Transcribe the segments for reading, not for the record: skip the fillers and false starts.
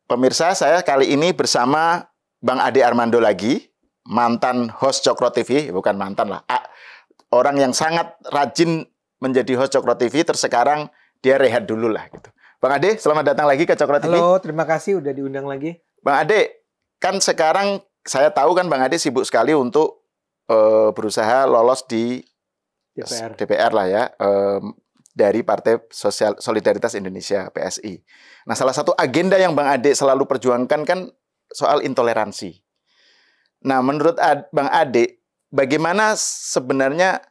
Pemirsa, saya kali ini bersama Bang Ade Armando lagi, mantan host Cokro TV, bukan mantan lah, orang yang sangat rajin menjadi host Cokro TV, terus sekarang dia rehat dulu lah gitu. Bang Ade, selamat datang lagi ke Cokro TV. Halo, terima kasih udah diundang lagi. Bang Ade, kan sekarang saya tahu kan Bang Ade sibuk sekali untuk berusaha lolos di DPR lah ya, dari Partai Sosial Solidaritas Indonesia (PSI). Nah, salah satu agenda yang Bang Ade selalu perjuangkan kan soal intoleransi. Nah, menurut Bang Ade, bagaimana sebenarnya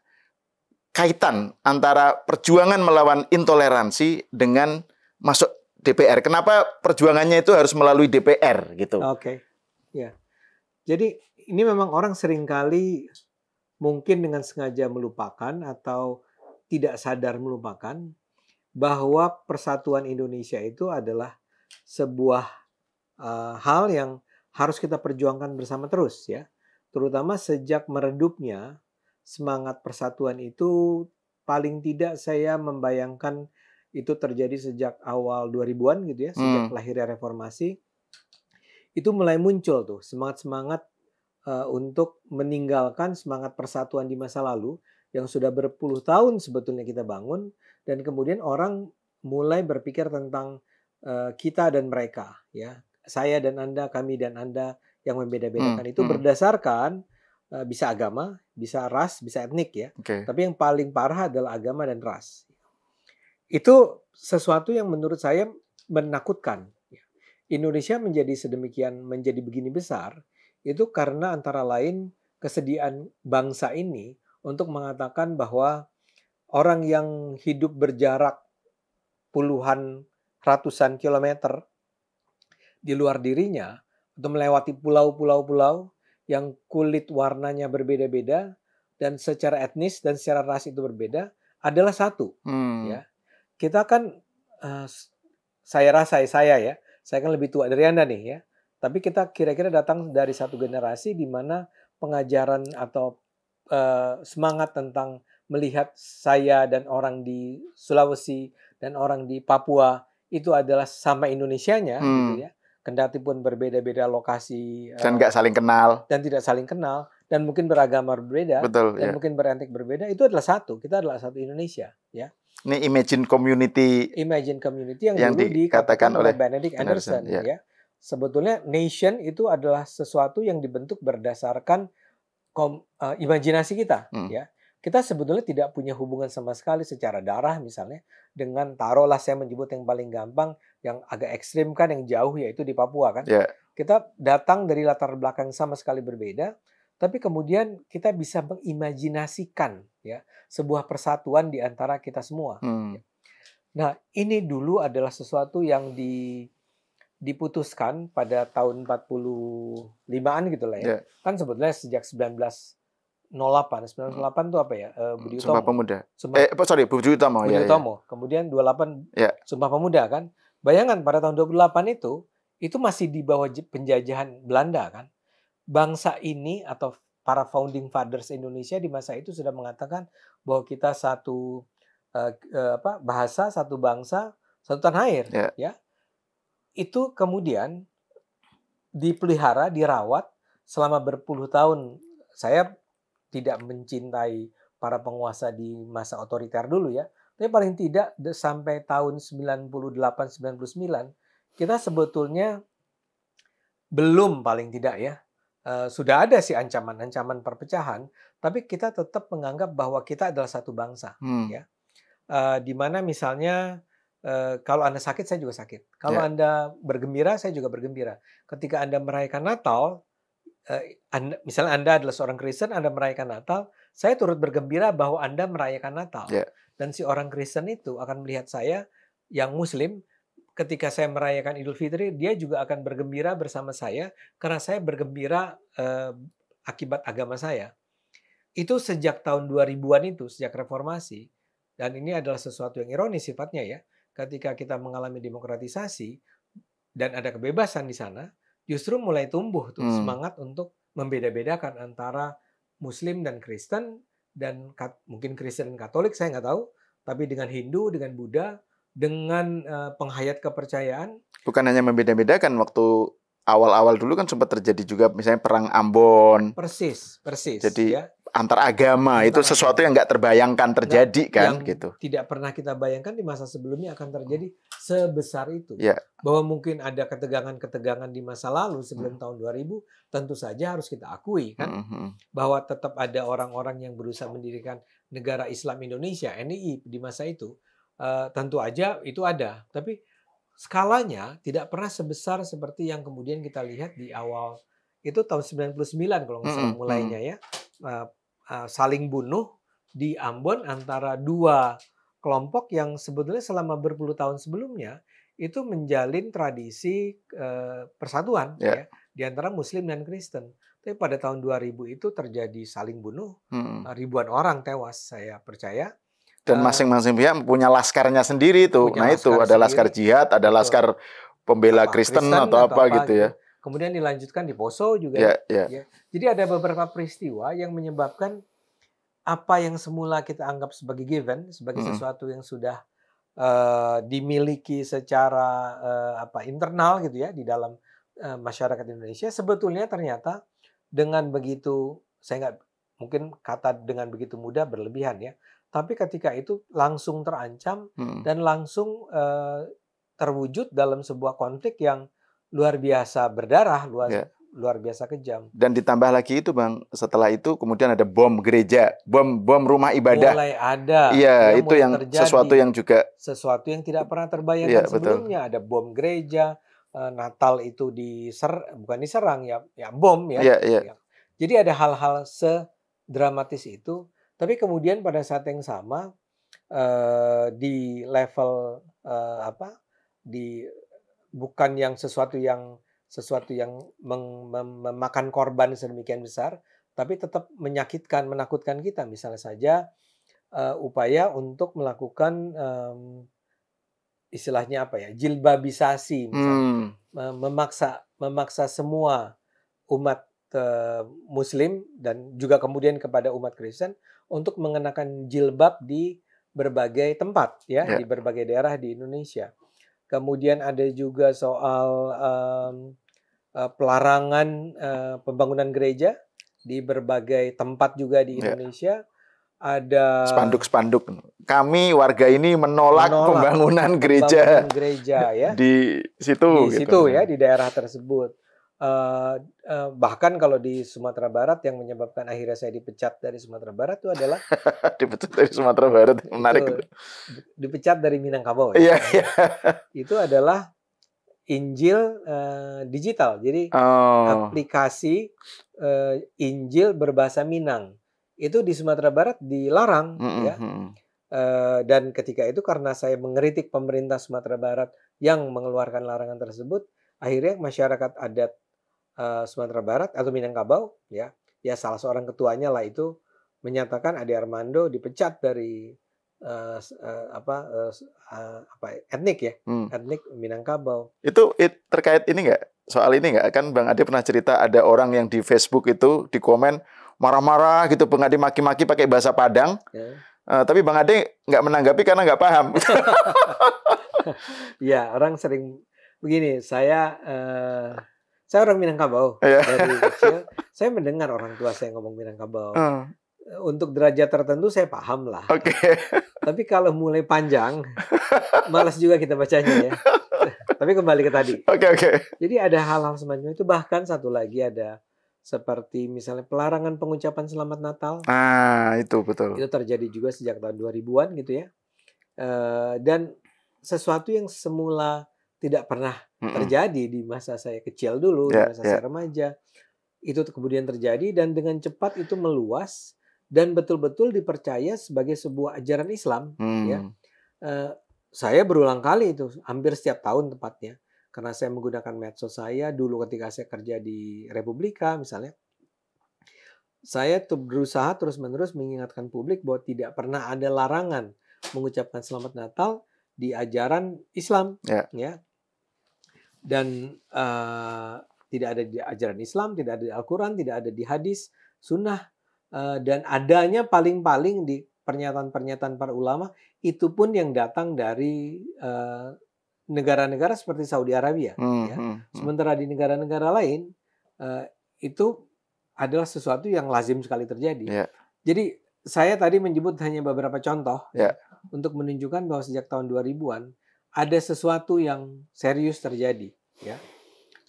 kaitan antara perjuangan melawan intoleransi dengan masuk DPR? Kenapa perjuangannya itu harus melalui DPR gitu? Oke, ya. Jadi ini memang orang seringkali mungkin dengan sengaja melupakan atau tidak sadar melupakan bahwa persatuan Indonesia itu adalah sebuah hal yang harus kita perjuangkan bersama terus ya. Terutama sejak meredupnya semangat persatuan itu, paling tidak saya membayangkan itu terjadi sejak awal 2000-an gitu ya, sejak lahirnya reformasi. Itu mulai muncul tuh semangat-semangat untuk meninggalkan semangat persatuan di masa lalu yang sudah berpuluh tahun sebetulnya kita bangun, dan kemudian orang mulai berpikir tentang kita dan mereka ya, saya dan Anda, kami dan Anda, yang membeda-bedakan itu berdasarkan bisa agama, bisa ras, bisa etnik ya. Tapi yang paling parah adalah agama dan ras. Itu sesuatu yang menurut saya menakutkan. Indonesia menjadi begini besar itu karena antara lain kesediaan bangsa ini untuk mengatakan bahwa orang yang hidup berjarak puluhan, ratusan kilometer di luar dirinya, atau melewati pulau-pulau yang kulit warnanya berbeda-beda dan secara etnis dan secara ras itu berbeda, adalah satu. Ya, kita kan saya kan lebih tua dari Anda nih ya. Tapi kita kira-kira datang dari satu generasi di mana pengajaran atau semangat tentang melihat saya dan orang di Sulawesi dan orang di Papua itu adalah sama Indonesianya gitu ya. Kendati pun berbeda-beda lokasi dan nggak saling kenal dan tidak saling kenal dan mungkin beragama berbeda. Betul, dan ya. Mungkin beretnik berbeda, itu adalah satu. Kita adalah satu Indonesia ya. Ini Imagine Community yang dulu dikatakan oleh Benedict Anderson ya. Sebetulnya nation itu adalah sesuatu yang dibentuk berdasarkan imajinasi kita ya. Kita sebetulnya tidak punya hubungan sama sekali secara darah misalnya dengan, taruhlah saya menyebut yang paling gampang, yang agak ekstrim kan, yang jauh, yaitu di Papua kan. Kita datang dari latar belakang sama sekali berbeda, tapi kemudian kita bisa mengimajinasikan ya sebuah persatuan di antara kita semua. Nah, ini dulu adalah sesuatu yang diputuskan pada tahun 45-an gitu lah ya. Kan sebetulnya sejak 1908 itu apa ya? Budi Utomo. Sumpah Pemuda. Budi Utomo. Budi Utomo. Kemudian 28 Sumpah Pemuda kan. Bayangkan pada tahun 28 itu masih di bawah penjajahan Belanda kan. Bangsa ini atau para founding fathers Indonesia di masa itu sudah mengatakan bahwa kita satu bahasa, satu bangsa, satu tanah air ya. Itu kemudian dipelihara, dirawat selama berpuluh tahun. Saya tidak mencintai para penguasa di masa otoriter dulu ya. Tapi paling tidak sampai tahun 98-99 kita sebetulnya belum, paling tidak ya. Sudah ada sih ancaman-ancaman perpecahan, tapi kita tetap menganggap bahwa kita adalah satu bangsa ya. Di mana misalnya kalau Anda sakit, saya juga sakit. Kalau Anda bergembira, saya juga bergembira. Ketika Anda merayakan Natal, misalnya Anda adalah seorang Kristen, Anda merayakan Natal, saya turut bergembira bahwa Anda merayakan Natal. Dan si orang Kristen itu akan melihat saya yang Muslim, ketika saya merayakan Idul Fitri, dia juga akan bergembira bersama saya karena saya bergembira akibat agama saya. Itu sejak tahun 2000-an itu, sejak reformasi. Dan ini adalah sesuatu yang ironis sifatnya ya. Ketika kita mengalami demokratisasi dan ada kebebasan di sana, justru mulai tumbuh tuh semangat untuk membeda-bedakan antara Muslim dan Kristen, dan mungkin Kristen dan Katolik, saya nggak tahu, tapi dengan Hindu, dengan Buddha, dengan penghayat kepercayaan. Bukan hanya membeda-bedakan, waktu awal-awal dulu kan sempat terjadi juga misalnya perang Ambon. Persis, Jadi ya. antar agama itu sesuatu yang nggak terbayangkan terjadi kan gitu. Tidak pernah kita bayangkan di masa sebelumnya akan terjadi sebesar itu. Ya. Bahwa mungkin ada ketegangan-ketegangan di masa lalu sebelum tahun 2000, tentu saja harus kita akui kan, bahwa tetap ada orang-orang yang berusaha mendirikan negara Islam Indonesia, NII, di masa itu. Tentu aja itu ada, tapi skalanya tidak pernah sebesar seperti yang kemudian kita lihat di awal itu tahun 99 kalau nggak salah mulainya ya. Saling bunuh di Ambon antara dua kelompok yang sebetulnya selama berpuluh tahun sebelumnya itu menjalin tradisi persatuan ya di antara Muslim dan Kristen. Tapi pada tahun 2000 itu terjadi saling bunuh, ribuan orang tewas, saya percaya. Dan masing-masing pihak punya laskarnya sendiri tuh. Nah itu ada laskar jihad, ada laskar pembela Kristen atau apa gitu ya. Kemudian dilanjutkan di Poso juga. Ya. Jadi ada beberapa peristiwa yang menyebabkan apa yang semula kita anggap sebagai given, sebagai sesuatu yang sudah dimiliki secara internal gitu ya di dalam masyarakat Indonesia, sebetulnya ternyata dengan begitu, saya nggak mungkin kata dengan begitu mudah berlebihan ya, tapi ketika itu langsung terancam dan langsung terwujud dalam sebuah konflik yang luar biasa berdarah, luar biasa kejam. Dan ditambah lagi itu Bang, setelah itu kemudian ada bom gereja, bom rumah ibadah. Mulai ada. Iya, itu yang terjadi. Sesuatu yang tidak pernah terbayangkan sebelumnya. Betul. Ada bom gereja, Natal itu bukan diserang ya bom ya. Ya. Jadi ada hal-hal sedramatis itu. Tapi kemudian pada saat yang sama di level bukan yang sesuatu yang memakan korban sedemikian besar, tapi tetap menyakitkan, menakutkan kita. Misalnya saja upaya untuk melakukan istilahnya jilbabisasi, misalnya memaksa semua umat Muslim dan juga kemudian kepada umat Kristen untuk mengenakan jilbab di berbagai tempat di berbagai daerah di Indonesia. Kemudian ada juga soal pelarangan pembangunan gereja di berbagai tempat juga di Indonesia. Ada spanduk-spanduk. Kami warga ini menolak pembangunan gereja ya. Di situ ya, di daerah tersebut. Bahkan kalau di Sumatera Barat yang menyebabkan akhirnya saya dipecat dari Sumatera Barat itu adalah dipecat dari Sumatera Barat, menarik. Dipecat dari Minangkabau ya. Itu adalah Injil digital. Jadi aplikasi Injil berbahasa Minang itu di Sumatera Barat dilarang ya. Dan ketika itu karena saya mengkritik pemerintah Sumatera Barat yang mengeluarkan larangan tersebut, akhirnya masyarakat adat Sumatera Barat atau Minangkabau ya salah seorang ketuanya lah itu menyatakan Ade Armando dipecat dari etnik ya, etnik Minangkabau. Itu terkait ini nggak? Soal ini nggak? Kan Bang Ade pernah cerita ada orang yang di Facebook itu di komen marah-marah gitu, Bang Ade maki-maki pakai bahasa Padang. Tapi Bang Ade nggak menanggapi karena nggak paham. Ya, orang sering begini. Saya orang Minangkabau. Dari kecil saya mendengar orang tua saya ngomong Minangkabau. Untuk derajat tertentu saya paham lah. Tapi kalau mulai panjang, malas juga kita bacanya ya. Tapi kembali ke tadi. Jadi ada hal-hal semacam itu. Bahkan satu lagi ada seperti misalnya pelarangan pengucapan Selamat Natal. Itu betul. Itu terjadi juga sejak tahun 2000-an gitu ya. Dan sesuatu yang semula tidak pernah terjadi di masa saya kecil dulu, di masa saya remaja. Itu kemudian terjadi dan dengan cepat itu meluas dan betul-betul dipercaya sebagai sebuah ajaran Islam. Ya. Saya berulang kali itu, hampir setiap tahun tepatnya. Karena saya menggunakan medsos saya dulu ketika saya kerja di Republika misalnya. Saya berusaha terus-menerus mengingatkan publik bahwa tidak pernah ada larangan mengucapkan Selamat Natal di ajaran Islam. Ya. Dan tidak ada di ajaran Islam, tidak ada di Al-Quran, tidak ada di hadis, sunnah. Dan adanya paling-paling di pernyataan-pernyataan para ulama itu pun yang datang dari negara-negara seperti Saudi Arabia. Ya. Sementara di negara-negara lain itu adalah sesuatu yang lazim sekali terjadi. Yeah. Jadi saya tadi menyebut hanya beberapa contoh untuk menunjukkan bahwa sejak tahun 2000-an ada sesuatu yang serius terjadi. Ya.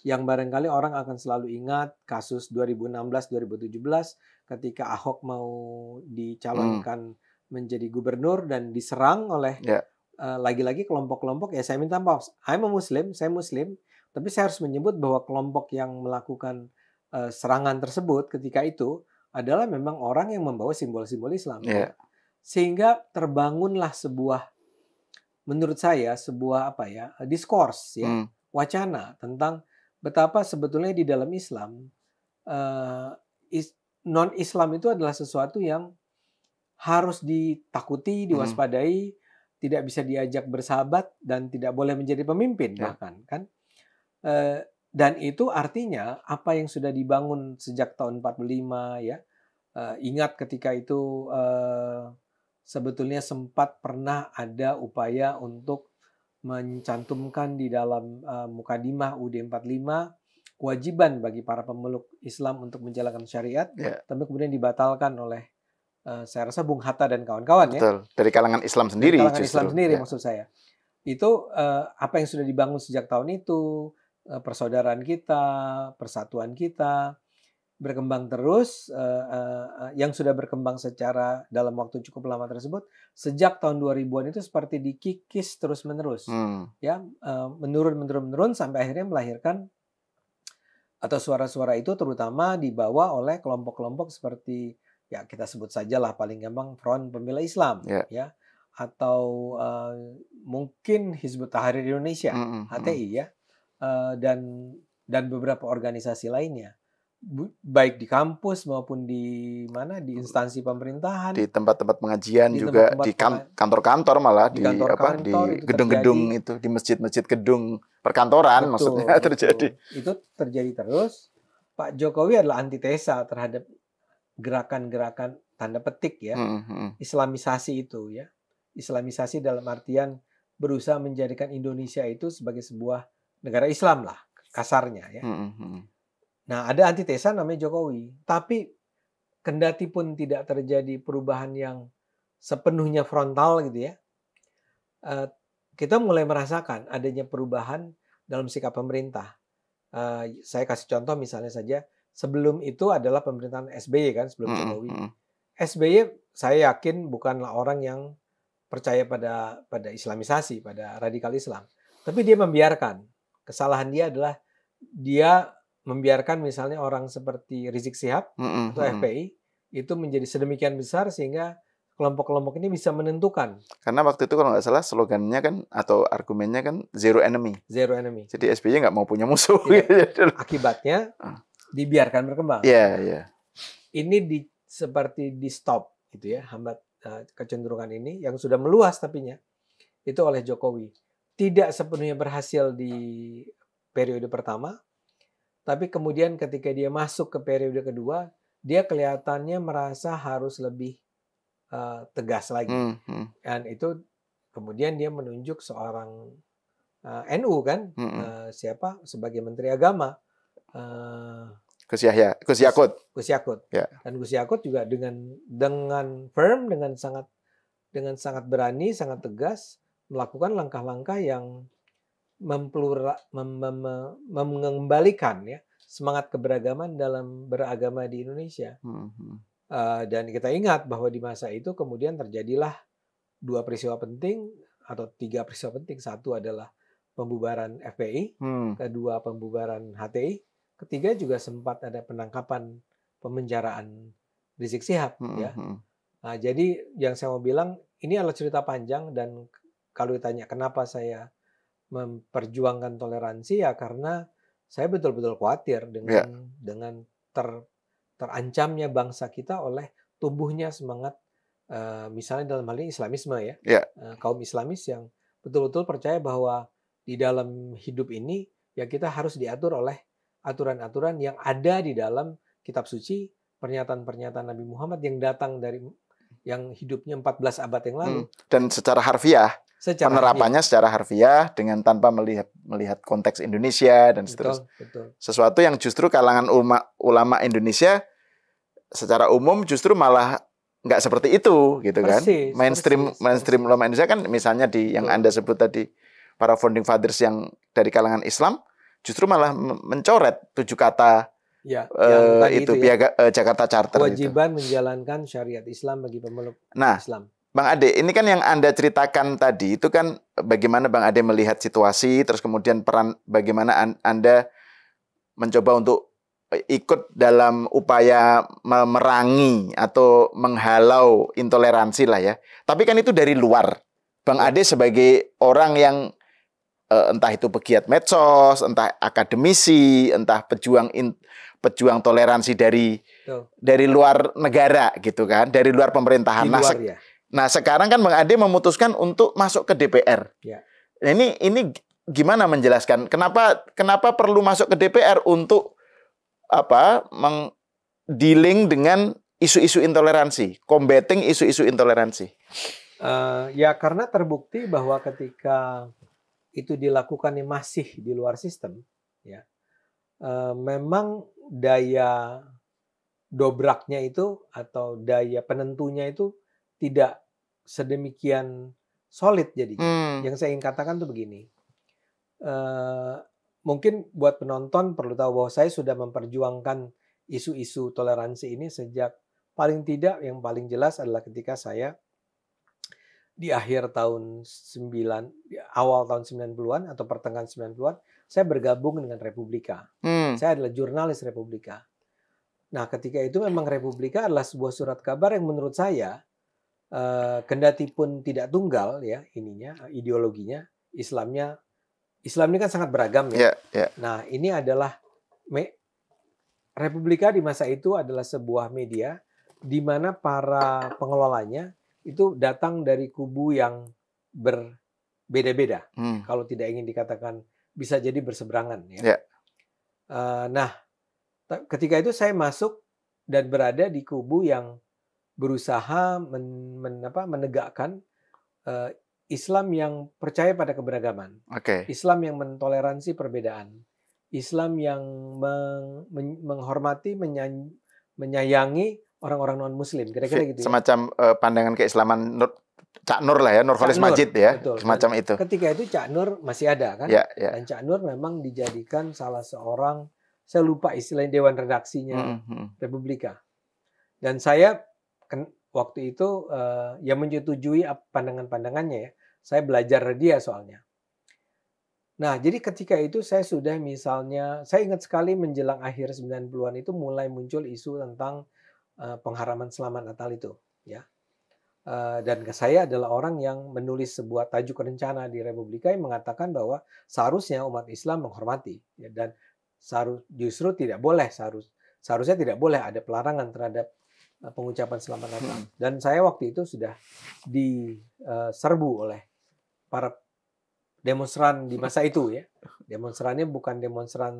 Yang barangkali orang akan selalu ingat kasus 2016-2017 ketika Ahok mau dicalonkan menjadi gubernur dan diserang oleh lagi-lagi kelompok-kelompok. Ya saya minta maaf, saya Muslim, tapi saya harus menyebut bahwa kelompok yang melakukan serangan tersebut ketika itu adalah memang orang yang membawa simbol-simbol Islam. Sehingga terbangunlah menurut saya sebuah diskurs wacana tentang betapa sebetulnya di dalam Islam non-Islam itu adalah sesuatu yang harus ditakuti, diwaspadai, tidak bisa diajak bersahabat dan tidak boleh menjadi pemimpin bahkan kan. Dan itu artinya apa yang sudah dibangun sejak tahun 45 ya. Ingat ketika itu sebetulnya sempat pernah ada upaya untuk mencantumkan di dalam Mukadimah UUD 45 kewajiban bagi para pemeluk Islam untuk menjalankan syariat, tapi kemudian dibatalkan oleh saya rasa Bung Hatta dan kawan-kawan. Betul. Dari kalangan Islam sendiri. Dari kalangan Islam sendiri maksud saya. Itu apa yang sudah dibangun sejak tahun itu, persaudaraan kita, persatuan kita, berkembang terus, yang sudah berkembang secara dalam waktu cukup lama tersebut, sejak tahun 2000-an itu seperti dikikis terus-menerus. Ya, menurun sampai akhirnya melahirkan atau suara-suara itu terutama dibawa oleh kelompok-kelompok seperti ya kita sebut sajalah paling gampang Front Pembela Islam ya atau mungkin Hizbut Tahrir Indonesia HTI ya dan beberapa organisasi lainnya baik di kampus maupun di instansi pemerintahan, di tempat-tempat pengajian juga, di kantor-kantor malah di gedung-gedung itu, di masjid-masjid gedung perkantoran. Betul, maksudnya terjadi. Itu terjadi terus. Pak Jokowi adalah antitesa terhadap gerakan-gerakan tanda petik ya, Islamisasi itu ya. Islamisasi dalam artian berusaha menjadikan Indonesia itu sebagai sebuah negara Islam lah, kasarnya ya. Nah, ada antitesa namanya Jokowi. Tapi kendati pun tidak terjadi perubahan yang sepenuhnya frontal gitu ya, kita mulai merasakan adanya perubahan dalam sikap pemerintah. Saya kasih contoh misalnya saja, sebelum itu adalah pemerintahan SBY kan, sebelum Jokowi. SBY saya yakin bukanlah orang yang percaya pada Islamisasi, pada radikal Islam. Tapi dia membiarkan. Kesalahan dia adalah dia membiarkan misalnya orang seperti Rizik Syihab atau FPI itu menjadi sedemikian besar sehingga kelompok-kelompok ini bisa menentukan. Karena waktu itu kalau nggak salah slogannya kan atau argumennya kan zero enemy. Zero enemy. Jadi SBY nggak mau punya musuh. Akibatnya dibiarkan berkembang. Iya. Ini seperti di stop gitu ya, hambat kecenderungan ini yang sudah meluas tapinya itu oleh Jokowi. Tidak sepenuhnya berhasil di periode pertama. Tapi kemudian ketika dia masuk ke periode kedua, dia kelihatannya merasa harus lebih tegas lagi. Dan itu kemudian dia menunjuk seorang NU kan, siapa sebagai Menteri Agama. Gus Yakut. Ya. Dan Gus Yakut juga dengan firm, dengan sangat berani, sangat tegas melakukan langkah-langkah yang mengembalikan ya semangat keberagaman dalam beragama di Indonesia. Dan kita ingat bahwa di masa itu kemudian terjadilah 2 peristiwa penting atau 3 peristiwa penting. Satu adalah pembubaran FPI, kedua pembubaran HTI, ketiga juga sempat ada penangkapan, pemenjaraan Rizik Syihab ya. Nah, jadi yang saya mau bilang ini adalah cerita panjang dan kalau ditanya kenapa saya memperjuangkan toleransi ya karena saya betul-betul khawatir dengan terancamnya bangsa kita oleh tumbuhnya semangat misalnya dalam hal ini Islamisme ya. Kaum Islamis yang betul-betul percaya bahwa di dalam hidup ini ya kita harus diatur oleh aturan-aturan yang ada di dalam kitab suci, pernyataan-pernyataan Nabi Muhammad yang datang yang hidupnya 14 abad yang lalu. Dan secara harfiah, penerapannya secara harfiah dengan tanpa melihat konteks Indonesia dan seterusnya. Betul. Sesuatu yang justru kalangan ulama Indonesia secara umum justru malah nggak seperti itu gitu kan. Mainstream ulama Indonesia kan misalnya yang Anda sebut tadi para founding fathers yang dari kalangan Islam justru malah mencoret 7 kata Jakarta Charter kewajiban menjalankan syariat Islam bagi pemeluk Islam. Bang Ade, ini kan yang Anda ceritakan tadi itu kan bagaimana Bang Ade melihat situasi, terus kemudian peran bagaimana Anda mencoba untuk ikut dalam upaya memerangi atau menghalau intoleransi lah ya. Tapi kan itu dari luar. Bang Ade sebagai orang yang entah itu pegiat medsos, entah akademisi, entah pejuang toleransi dari luar negara gitu kan, dari luar pemerintahan. Nah, sekarang kan Bang Ade memutuskan untuk masuk ke DPR. Ya. Nah, ini gimana menjelaskan kenapa perlu masuk ke DPR untuk dealing dengan isu-isu intoleransi, combating isu-isu intoleransi? Ya karena terbukti bahwa ketika itu dilakukan masih di luar sistem, ya memang daya dobraknya itu atau daya penentunya itu tidak sedemikian solid jadinya. Yang saya ingin katakan tuh begini, mungkin buat penonton perlu tahu bahwa saya sudah memperjuangkan isu-isu toleransi ini sejak paling tidak yang paling jelas adalah ketika saya di akhir tahun awal tahun 90-an atau pertengahan 90-an, saya bergabung dengan Republika. Saya adalah jurnalis Republika. Nah, ketika itu memang Republika adalah sebuah surat kabar yang menurut saya kendati pun tidak tunggal ya ideologinya, Islam ini kan sangat beragam ya. Nah, ini adalah Republika di masa itu adalah sebuah media di mana para pengelolanya itu datang dari kubu yang berbeda-beda. Kalau tidak ingin dikatakan bisa jadi berseberangan ya. Nah, ketika itu saya masuk dan berada di kubu yang berusaha menegakkan Islam yang percaya pada keberagaman, Islam yang mentoleransi perbedaan, Islam yang menghormati, menyayangi orang-orang non-Muslim, kira-kira gitu. Semacam pandangan keislaman Cak Nur lah ya, Nurholis Majid ya, betul, semacam itu. Ketika itu Cak Nur masih ada kan, dan Cak Nur memang dijadikan salah seorang, saya lupa istilahnya dewan redaksinya Republika, dan saya waktu itu yang menyetujui pandangan-pandangannya ya. Saya belajar dari dia soalnya. Nah, jadi ketika itu saya sudah misalnya, saya ingat sekali menjelang akhir 90-an itu mulai muncul isu tentang pengharaman selamat Natal itu, ya. Dan saya adalah orang yang menulis sebuah tajuk rencana di Republika yang mengatakan bahwa seharusnya umat Islam menghormati, ya, dan justru tidak boleh seharusnya tidak boleh ada pelarangan terhadap pengucapan selamat Natal. Dan saya waktu itu sudah diserbu oleh para demonstran di masa itu ya. Demonstrannya bukan demonstran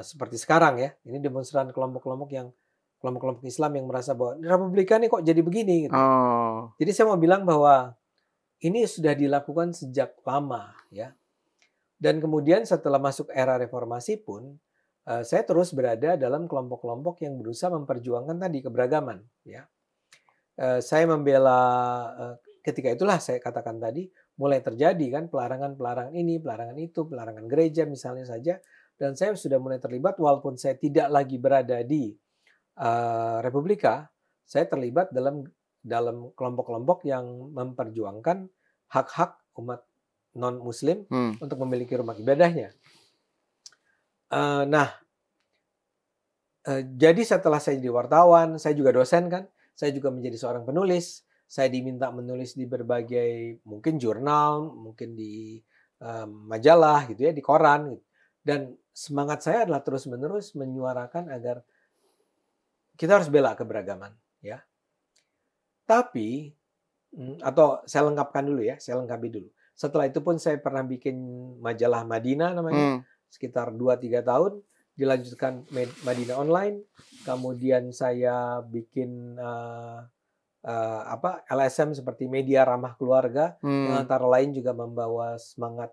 seperti sekarang ya. Ini demonstran kelompok-kelompok Islam yang merasa bahwa Republika ini kok jadi begini gitu. Jadi saya mau bilang bahwa ini sudah dilakukan sejak lama ya. Dan kemudian setelah masuk era reformasi pun saya terus berada dalam kelompok-kelompok yang berusaha memperjuangkan tadi keberagaman ya. Saya membela ketika itulah saya katakan tadi mulai terjadi kan pelarangan ini, pelarangan itu, pelarangan gereja misalnya saja, dan saya sudah mulai terlibat walaupun saya tidak lagi berada di Republika, saya terlibat dalam kelompok-kelompok yang memperjuangkan hak-hak umat non-Muslim untuk memiliki rumah ibadahnya. Jadi setelah saya jadi wartawan, saya juga dosen kan, saya juga menjadi seorang penulis. Saya diminta menulis di berbagai mungkin jurnal, mungkin di majalah gitu ya, di koran. Gitu. Dan semangat saya adalah terus-menerus menyuarakan agar kita harus bela keberagaman, ya. Tapi atau saya lengkapkan dulu ya, saya lengkapi dulu. Setelah itu pun saya pernah bikin majalah Madinah namanya, sekitar 2-3 tahun, dilanjutkan Madinah Online, kemudian saya bikin LSM seperti media ramah keluarga yang antara lain juga membawa semangat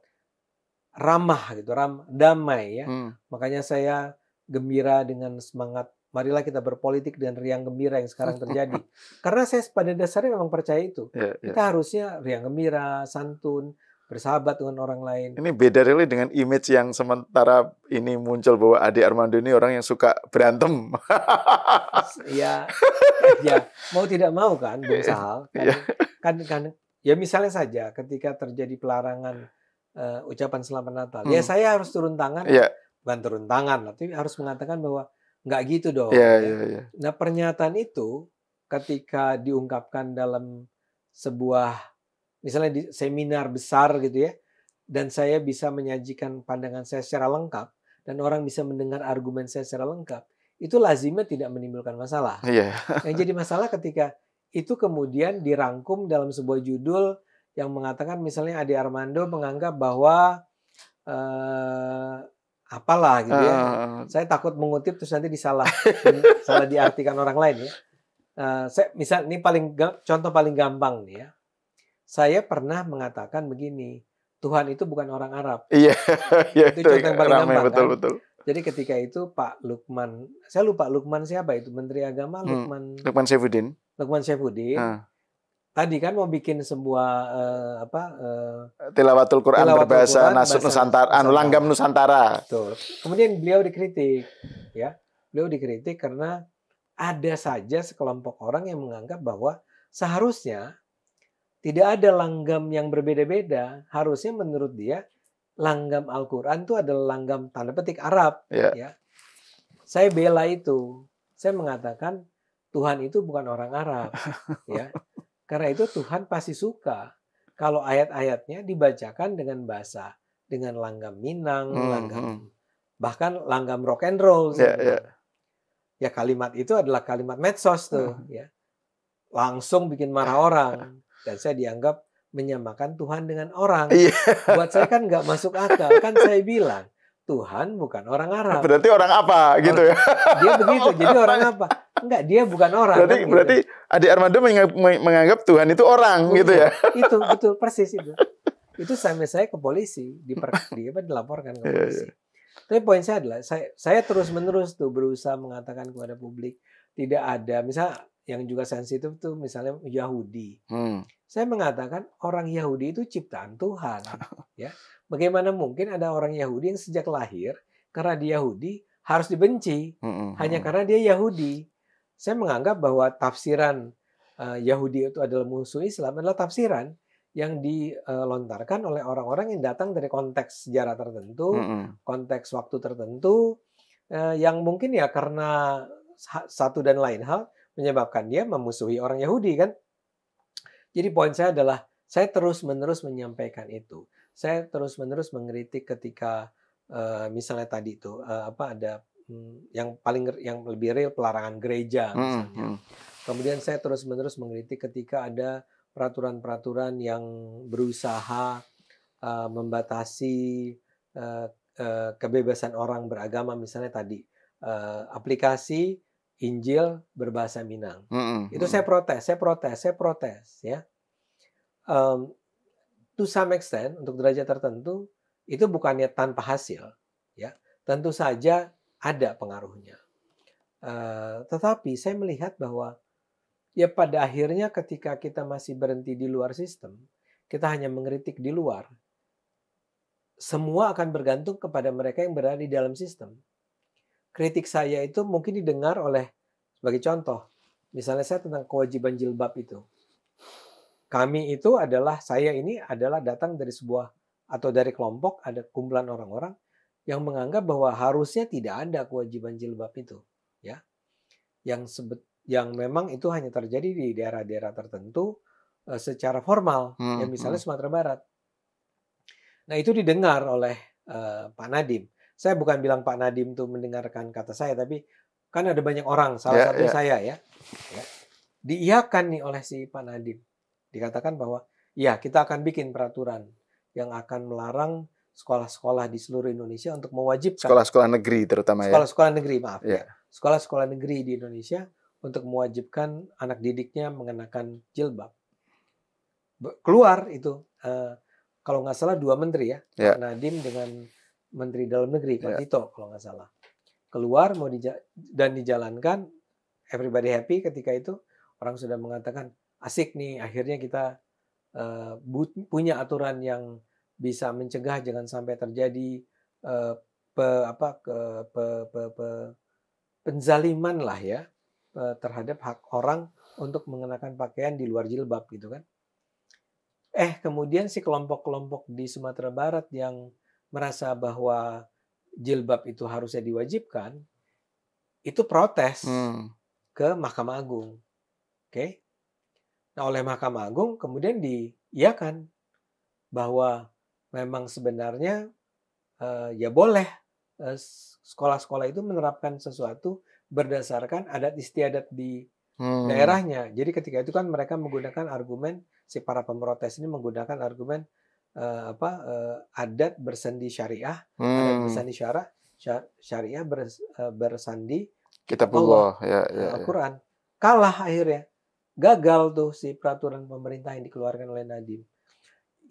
ramah gitu, damai ya. Makanya saya gembira dengan semangat marilah kita berpolitik dengan riang gembira yang sekarang terjadi. Karena saya pada dasarnya memang percaya itu. Kita harusnya riang gembira, santun, bersahabat dengan orang lain. Ini beda really dengan image yang sementara ini muncul bahwa Ade Armando ini orang yang suka berantem. Ya, mau tidak mau kan, Bung Sahal. Kan, ya misalnya saja ketika terjadi pelarangan ucapan Selamat Natal. Ya saya harus turun tangan, bukan turun tangan, tapi harus mengatakan bahwa nggak gitu dong. Nah pernyataan itu ketika diungkapkan dalam sebuah misalnya di seminar besar gitu ya, dan saya bisa menyajikan pandangan saya secara lengkap dan orang bisa mendengar argumen saya secara lengkap, itu lazimnya tidak menimbulkan masalah. Yang jadi masalah ketika itu kemudian dirangkum dalam sebuah judul yang mengatakan misalnya Ade Armando menganggap bahwa apalah gitu ya. Saya takut mengutip terus nanti salah diartikan orang lain ya. Misal ini contoh paling gampang nih ya. Saya pernah mengatakan begini, Tuhan itu bukan orang Arab. Itu contoh yang paling gampang betul. Jadi ketika itu Pak Lukman, saya lupa Lukman siapa itu, Menteri Agama Lukman Saifuddin. Tadi kan mau bikin sebuah Tilawatul Quran berbahasa Nusantara, langgam Nusantara. Betul. Kemudian beliau dikritik, ya. Beliau dikritik karena ada saja sekelompok orang yang menganggap bahwa seharusnya tidak ada langgam yang berbeda-beda. Harusnya menurut dia langgam Al-Quran itu adalah langgam tanda petik Arab. Ya. Saya bela itu. Saya mengatakan Tuhan itu bukan orang Arab. Ya. Karena itu Tuhan pasti suka kalau ayat-ayatnya dibacakan dengan bahasa, dengan langgam Minang, bahkan langgam rock and roll. Ya kalimat itu adalah kalimat medsos tuh. Ya. Langsung bikin marah orang. Dan saya dianggap menyamakan Tuhan dengan orang. Buat saya kan nggak masuk akal. Kan saya bilang, Tuhan bukan orang Arab. Berarti orang apa gitu ya? Dia begitu, jadi orang apa? Enggak, dia bukan orang. Berarti Ade Armando menganggap Tuhan itu orang gitu ya? Itu betul, persis itu. Itu sampai saya ke polisi, dilaporkan ke polisi. Tapi poin saya adalah, saya terus-menerus tuh berusaha mengatakan kepada publik, tidak ada, misalnya yang juga sensitif tuh misalnya Yahudi. Saya mengatakan orang Yahudi itu ciptaan Tuhan. Ya, bagaimana mungkin ada orang Yahudi yang sejak lahir karena dia Yahudi harus dibenci hanya karena dia Yahudi. Saya menganggap bahwa tafsiran Yahudi itu adalah musuh Islam adalah tafsiran yang dilontarkan oleh orang-orang yang datang dari konteks sejarah tertentu, konteks waktu tertentu, yang mungkin ya karena satu dan lain hal menyebabkan dia memusuhi orang Yahudi kan. Jadi poin saya adalah saya terus-menerus menyampaikan itu. Saya terus-menerus mengkritik ketika misalnya tadi itu ada yang lebih real pelarangan gereja misalnya. Kemudian saya terus-menerus mengkritik ketika ada peraturan-peraturan yang berusaha membatasi kebebasan orang beragama misalnya tadi aplikasi Injil berbahasa Minang. Itu saya protes ya. To some extent untuk derajat tertentu itu bukannya tanpa hasil ya. Tentu saja ada pengaruhnya. Tetapi saya melihat bahwa ya pada akhirnya ketika kita masih berhenti di luar sistem, kita hanya mengkritik di luar. Semua akan bergantung kepada mereka yang berada di dalam sistem. Kritik saya itu mungkin didengar oleh, sebagai contoh, misalnya saya tentang kewajiban jilbab itu. Saya ini adalah datang dari sebuah atau dari kelompok, ada kumpulan orang-orang yang menganggap bahwa harusnya tidak ada kewajiban jilbab itu, ya. Yang memang itu hanya terjadi di daerah-daerah tertentu secara formal, ya misalnya Sumatera Barat. Nah itu didengar oleh Pak Nadiem. Saya bukan bilang Pak Nadiem tuh mendengarkan kata saya, tapi kan ada banyak orang, salah satu saya ya. Diiyakan nih oleh si Pak Nadiem. Dikatakan bahwa ya kita akan bikin peraturan yang akan melarang sekolah-sekolah di seluruh Indonesia untuk mewajibkan sekolah-sekolah negeri terutama sekolah-sekolah negeri, maaf ya. Sekolah-sekolah negeri di Indonesia untuk mewajibkan anak didiknya mengenakan jilbab. Keluar itu, kalau nggak salah 2 menteri ya, Ya. Pak Nadiem dengan Menteri Dalam Negeri, Pak Ya. Tito kalau nggak salah. Keluar dan dijalankan, everybody happy ketika itu, orang sudah mengatakan, asik nih, akhirnya kita punya aturan yang bisa mencegah jangan sampai terjadi penzaliman lah ya terhadap hak orang untuk mengenakan pakaian di luar jilbab gitu kan. Kemudian si kelompok-kelompok di Sumatera Barat yang merasa bahwa jilbab itu harusnya diwajibkan, itu protes ke Mahkamah Agung. Oke? Nah, oleh Mahkamah Agung kemudian diiyakan bahwa memang sebenarnya ya boleh sekolah-sekolah itu menerapkan sesuatu berdasarkan adat istiadat di daerahnya. Jadi ketika itu kan mereka menggunakan argumen, si para pemprotes ini menggunakan argumen adat bersandi syariah, adat bersandi syariah bersandi Kitabullah, Al-Quran. Kalah akhirnya. Gagal tuh si peraturan pemerintah yang dikeluarkan oleh Nadiem.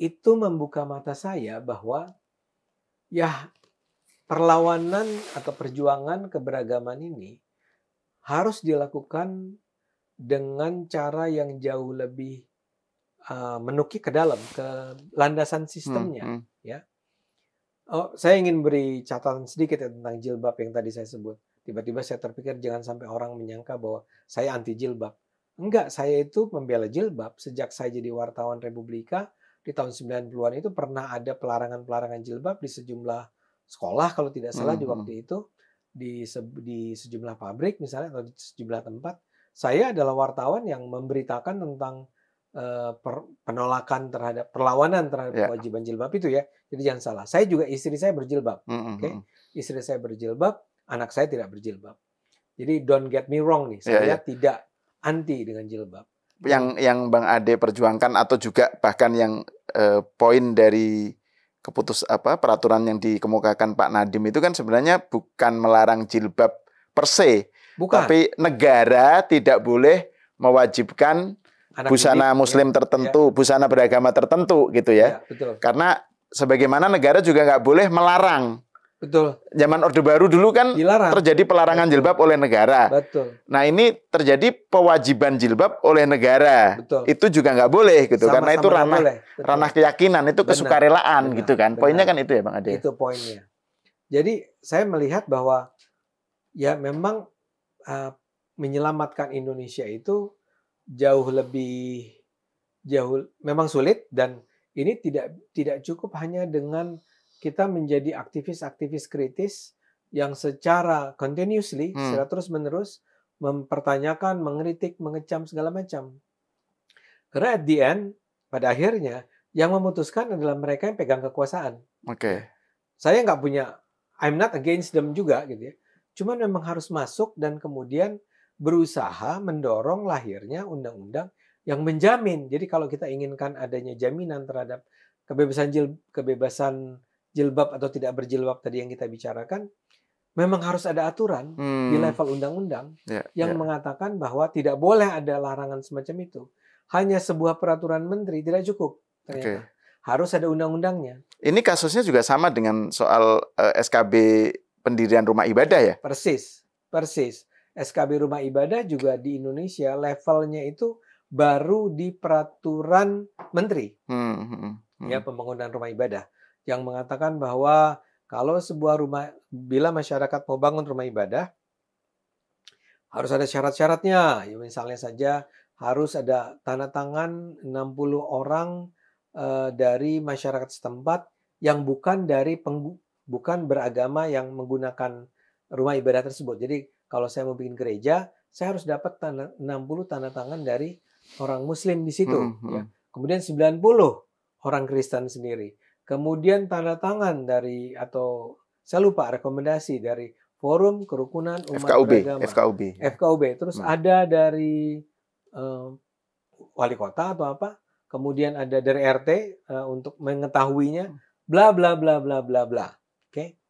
Itu membuka mata saya bahwa ya perlawanan atau perjuangan keberagaman ini harus dilakukan dengan cara yang jauh lebih menukik ke dalam, ke landasan sistemnya. Ya. Saya ingin beri catatan sedikit tentang jilbab yang tadi saya sebut. Tiba-tiba saya terpikir jangan sampai orang menyangka bahwa saya anti jilbab. Enggak, saya itu membela jilbab. Sejak saya jadi wartawan Republika, di tahun 90-an itu pernah ada pelarangan-pelarangan jilbab di sejumlah sekolah, kalau tidak salah di waktu itu, di sejumlah pabrik misalnya, atau di sejumlah tempat. Saya adalah wartawan yang memberitakan tentang penolakan terhadap, perlawanan terhadap kewajiban jilbab itu ya. Jadi jangan salah. Saya juga, istri saya berjilbab. Istri saya berjilbab, anak saya tidak berjilbab. Jadi don't get me wrong nih, saya tidak anti dengan jilbab. Yang Bang Ade perjuangkan atau juga bahkan yang poin dari peraturan yang dikemukakan Pak Nadiem itu kan sebenarnya bukan melarang jilbab per se, tapi negara tidak boleh mewajibkan anak busana didik, muslim tertentu, busana beragama tertentu gitu ya. Betul. Karena sebagaimana negara juga nggak boleh melarang. Betul. Zaman Orde Baru dulu kan terjadi pelarangan jilbab oleh negara. Betul. Nah ini terjadi pewajiban jilbab oleh negara. Betul. Itu juga nggak boleh gitu. Karena itu ranah keyakinan, itu kesukarelaan gitu kan. Poinnya kan itu ya Bang Ade. Itu poinnya. Jadi saya melihat bahwa ya memang menyelamatkan Indonesia itu memang sulit, dan ini tidak cukup hanya dengan kita menjadi aktivis-aktivis kritis yang secara continuously, secara terus-menerus mempertanyakan, mengkritik, mengecam segala macam. Karena at the end, pada akhirnya yang memutuskan adalah mereka yang pegang kekuasaan. Saya nggak punya, I'm not against them juga gitu ya. Cuman memang harus masuk dan kemudian berusaha mendorong lahirnya undang-undang yang menjamin. Jadi kalau kita inginkan adanya jaminan terhadap kebebasan jilbab atau tidak berjilbab tadi yang kita bicarakan, memang harus ada aturan di level undang-undang yang mengatakan bahwa tidak boleh ada larangan semacam itu. Hanya sebuah peraturan menteri tidak cukup ternyata. Harus ada undang-undangnya. Ini kasusnya juga sama dengan soal SKB pendirian rumah ibadah ya? Persis. SKB rumah ibadah juga di Indonesia levelnya itu baru di peraturan menteri. Ya, pembangunan rumah ibadah. Yang mengatakan bahwa kalau bila masyarakat mau bangun rumah ibadah, harus ada syarat-syaratnya. Ya, misalnya saja harus ada tanda tangan 60 orang dari masyarakat setempat yang bukan beragama yang menggunakan rumah ibadah tersebut. Jadi kalau saya mau bikin gereja, saya harus dapat 60 tanda tangan dari orang Muslim di situ. Ya. Kemudian 90 orang Kristen sendiri. Kemudian tanda tangan dari, atau saya lupa, rekomendasi dari Forum Kerukunan Umat Beragama. FKUB. Terus ada dari wali kota atau apa. Kemudian ada dari RT untuk mengetahuinya. Bla bla bla bla bla bla. Oke.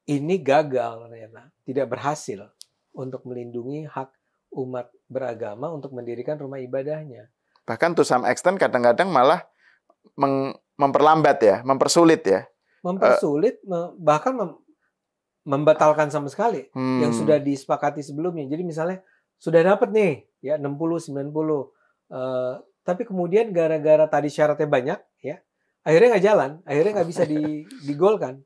Ini gagal ternyata. Tidak berhasil untuk melindungi hak umat beragama untuk mendirikan rumah ibadahnya. Bahkan to some extent kadang-kadang malah memperlambat ya, mempersulit ya. Mempersulit, bahkan membatalkan sama sekali yang sudah disepakati sebelumnya. Jadi misalnya sudah dapat nih ya 60 90 tapi kemudian gara-gara tadi syaratnya banyak ya, akhirnya nggak jalan, akhirnya nggak bisa digolkan.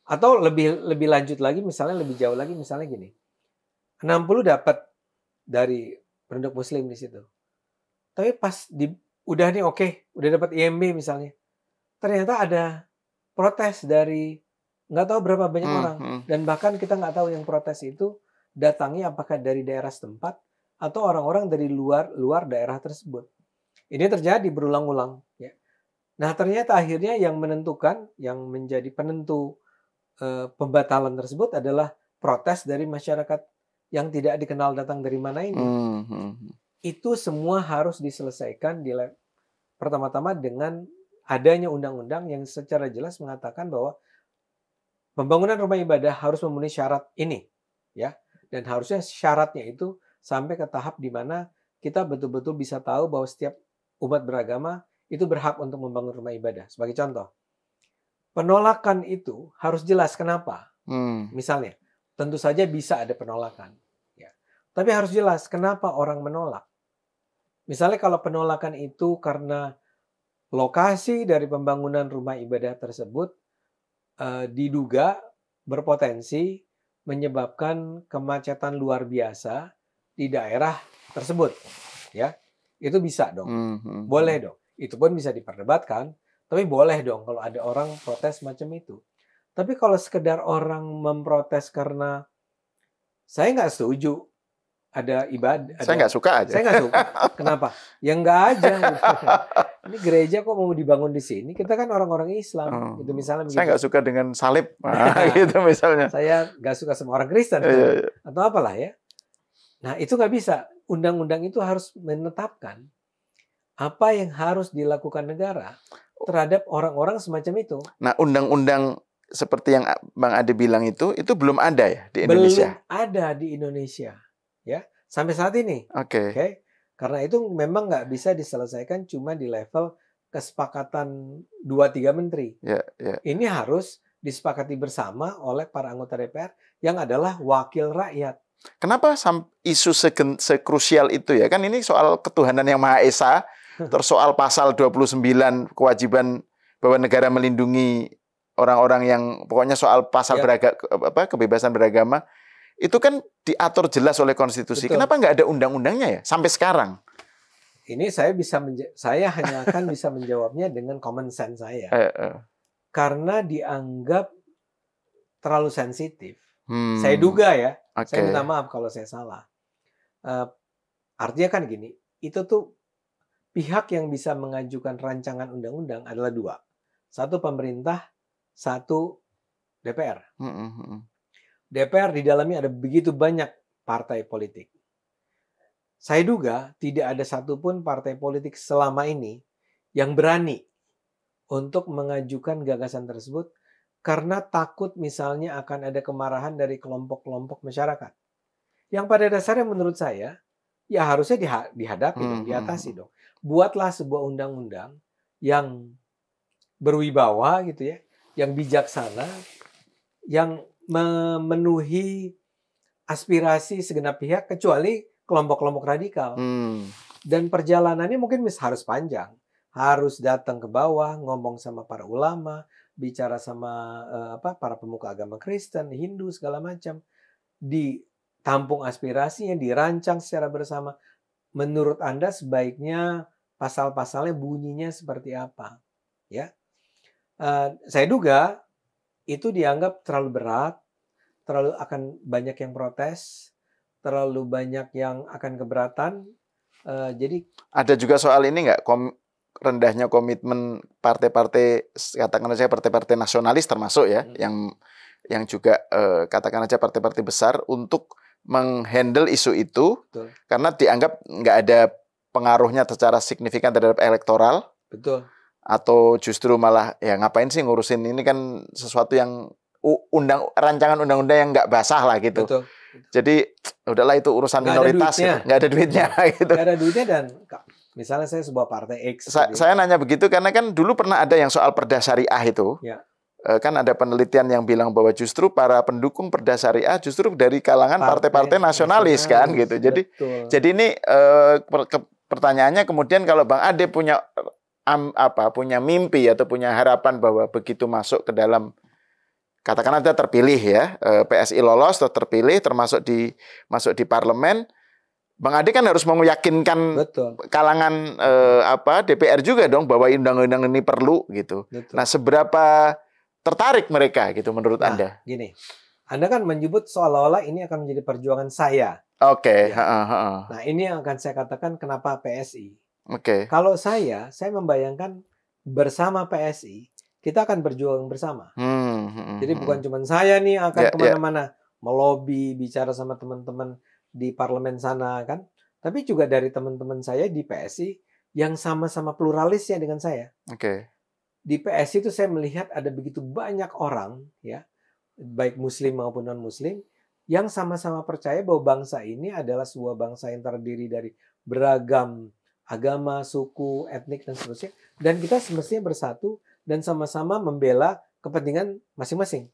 Atau lebih lanjut lagi, misalnya lebih jauh lagi, misalnya gini, 60 dapat dari penduduk muslim di situ. Tapi pas udah nih oke, udah dapat IMB misalnya. Ternyata ada protes dari nggak tahu berapa banyak orang. Dan bahkan kita nggak tahu yang protes itu datangnya apakah dari daerah setempat atau orang-orang dari luar daerah tersebut. Ini terjadi berulang-ulang. Ya. Nah ternyata akhirnya yang menentukan, yang menjadi penentu pembatalan tersebut adalah protes dari masyarakat yang tidak dikenal datang dari mana ini. Itu semua harus diselesaikan pertama-tama dengan adanya undang-undang yang secara jelas mengatakan bahwa pembangunan rumah ibadah harus memenuhi syarat ini, ya. Dan harusnya syaratnya itu sampai ke tahap di mana kita betul-betul bisa tahu bahwa setiap umat beragama itu berhak untuk membangun rumah ibadah. Sebagai contoh, penolakan itu harus jelas kenapa. Misalnya, tentu saja bisa ada penolakan, ya. Tapi harus jelas kenapa orang menolak. Misalnya kalau penolakan itu karena lokasi dari pembangunan rumah ibadah tersebut diduga berpotensi menyebabkan kemacetan luar biasa di daerah tersebut, ya, itu bisa dong, boleh dong, itu pun bisa diperdebatkan, tapi boleh dong kalau ada orang protes macam itu. Tapi kalau sekedar orang memprotes karena saya nggak setuju ada ibadah, saya nggak suka aja. Saya nggak suka. Kenapa? Ya nggak aja. Ini gereja kok mau dibangun di sini? Kita kan orang-orang Islam. Gitu misalnya. Saya nggak suka dengan salib, gitu misalnya. Saya nggak suka sama orang Kristen atau apalah ya. Nah itu nggak bisa. Undang-undang itu harus menetapkan apa yang harus dilakukan negara terhadap orang-orang semacam itu. Nah undang-undang seperti yang Bang Ade bilang itu belum ada ya di Indonesia? Belum ada di Indonesia. Ya, sampai saat ini. Oke. Karena itu memang nggak bisa diselesaikan cuma di level kesepakatan 2-3 menteri. Ini harus disepakati bersama oleh para anggota DPR yang adalah wakil rakyat. Kenapa isu sekrusial itu ya? Kan ini soal ketuhanan yang Maha Esa, terus soal pasal 29 kewajiban bahwa negara melindungi orang-orang yang pokoknya soal pasal kebebasan beragama. Itu kan diatur jelas oleh konstitusi. Betul. Kenapa nggak ada undang-undangnya ya sampai sekarang? Ini saya hanya akan bisa menjawabnya dengan common sense saya. Karena dianggap terlalu sensitif. Saya duga ya. Saya minta maaf kalau saya salah. Artinya kan gini, itu tuh pihak yang bisa mengajukan rancangan undang-undang adalah dua. Satu pemerintah, satu DPR. DPR di dalamnya ada begitu banyak partai politik. Saya duga tidak ada satupun partai politik selama ini yang berani untuk mengajukan gagasan tersebut karena takut misalnya akan ada kemarahan dari kelompok-kelompok masyarakat. Yang pada dasarnya menurut saya, ya harusnya dihadapi dong, diatasi dong. Buatlah sebuah undang-undang yang berwibawa gitu ya, yang bijaksana, yang memenuhi aspirasi segenap pihak kecuali kelompok-kelompok radikal. Dan perjalanannya mungkin harus panjang. Harus datang ke bawah, ngomong sama para ulama, bicara sama para pemuka agama Kristen, Hindu, segala macam. Ditampung aspirasinya, dirancang secara bersama. Menurut Anda sebaiknya pasal-pasalnya bunyinya seperti apa? Ya, saya duga itu dianggap terlalu berat, terlalu akan banyak yang protes, terlalu banyak yang akan keberatan. Jadi ada juga soal ini nggak, rendahnya komitmen partai-partai, katakan saja partai-partai nasionalis termasuk ya, yang juga katakan aja partai-partai besar untuk menghandle isu itu. Betul. Karena dianggap nggak ada pengaruhnya secara signifikan terhadap elektoral. Betul. Atau justru malah ya ngapain sih ngurusin ini, kan sesuatu yang rancangan undang-undang yang nggak basah lah gitu. Betul. Jadi udahlah itu urusan minoritas, nggak ada duitnya gitu. Nggak ada duitnya dan misalnya saya sebuah partai X. Saya nanya begitu karena kan dulu pernah ada yang soal Perda Syariah itu. Ya. Kan ada penelitian yang bilang bahwa justru para pendukung Perda Syariah justru dari kalangan partai-partai nasionalis kan gitu. Jadi ini pertanyaannya kemudian kalau Bang Ade punya punya mimpi atau punya harapan bahwa begitu masuk ke dalam, katakan ada terpilih ya, PSI lolos atau terpilih masuk di parlemen, Bang Ade kan harus meyakinkan kalangan DPR juga dong bahwa undang-undang ini perlu gitu. Betul. Nah, seberapa tertarik mereka gitu menurut Anda? Gini, Anda kan menyebut seolah-olah ini akan menjadi perjuangan saya. Oke. Ya. Nah, ini yang akan saya katakan kenapa PSI. Oke. Kalau saya membayangkan bersama PSI kita akan berjuang bersama. Jadi bukan cuma saya nih akan kemana-mana melobi, bicara sama teman-teman di parlemen sana kan, tapi juga dari teman-teman saya di PSI yang sama-sama pluralisnya dengan saya. Oke. Di PSI itu saya melihat ada begitu banyak orang ya, baik muslim maupun non-muslim yang sama-sama percaya bahwa bangsa ini adalah sebuah bangsa yang terdiri dari beragam agama, suku, etnik dan seterusnya, dan kita semestinya bersatu dan sama-sama membela kepentingan masing-masing.